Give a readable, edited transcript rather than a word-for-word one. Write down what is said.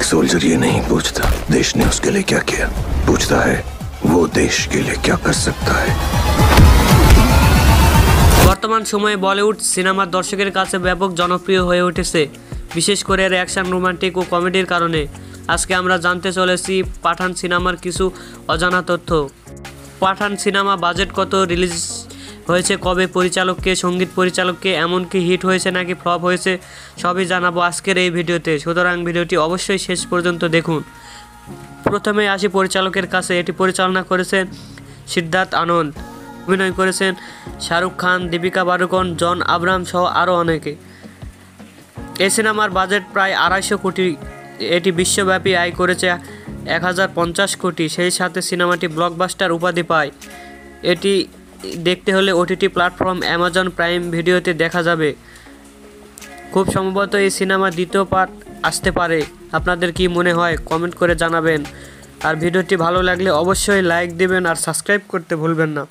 Soldier ये नहीं पूछता देश ने उसके लिए क्या किया, पूछता है वो देश के लिए क्या कर सकता है। বর্তমান সময়ে বলিউড সিনেমার দর্শকের কাছে ব্যাপক জনপ্রিয় হয়ে উঠেছে, বিশেষ করে এর অ্যাকশন, রোমান্টিক ও কমেডির কারণে। আজকে আমরা জানতে চলেছি পাঠান সিনেমার কিছু অজানা তথ্য। পাঠান সিনেমা বাজেট কত, রিলিজ হয়েছে কবে, পরিচালককে, সঙ্গীত পরিচালককে, এমনকি হিট হয়েছে নাকি ফ্লপ হয়েছে, সবই জানাবো আজকের এই ভিডিওতে। সুতরাং ভিডিওটি অবশ্যই শেষ পর্যন্ত দেখুন। প্রথমে আসি পরিচালকের কাছে। এটি পরিচালনা করেছেন সিদ্ধার্থ আনন্দ, অভিনয় করেছেন শাহরুখ খান, দীপিকা পাড়ুকোন, জন আব্রাহাম সহ আরও অনেকে। এই সিনেমার বাজেট প্রায় 250 কোটি। এটি বিশ্বব্যাপী আয় করেছে 1050 কোটি। সেই সাথে সিনেমাটি ব্লকবাস্টার উপাধি পায়। এটি দেখতে হলে ওটিটি প্ল্যাটফর্ম অ্যামাজন প্রাইম ভিডিওতে দেখা যাবে। খুব সম্ভবত এই সিনেমা দ্বিতীয় পার্ট আসতে পারে। আপনাদের কি মনে হয় কমেন্ট করে জানাবেন। আর ভিডিওটি ভালো লাগলে অবশ্যই লাইক দিবেন আর সাবস্ক্রাইব করতে ভুলবেন না।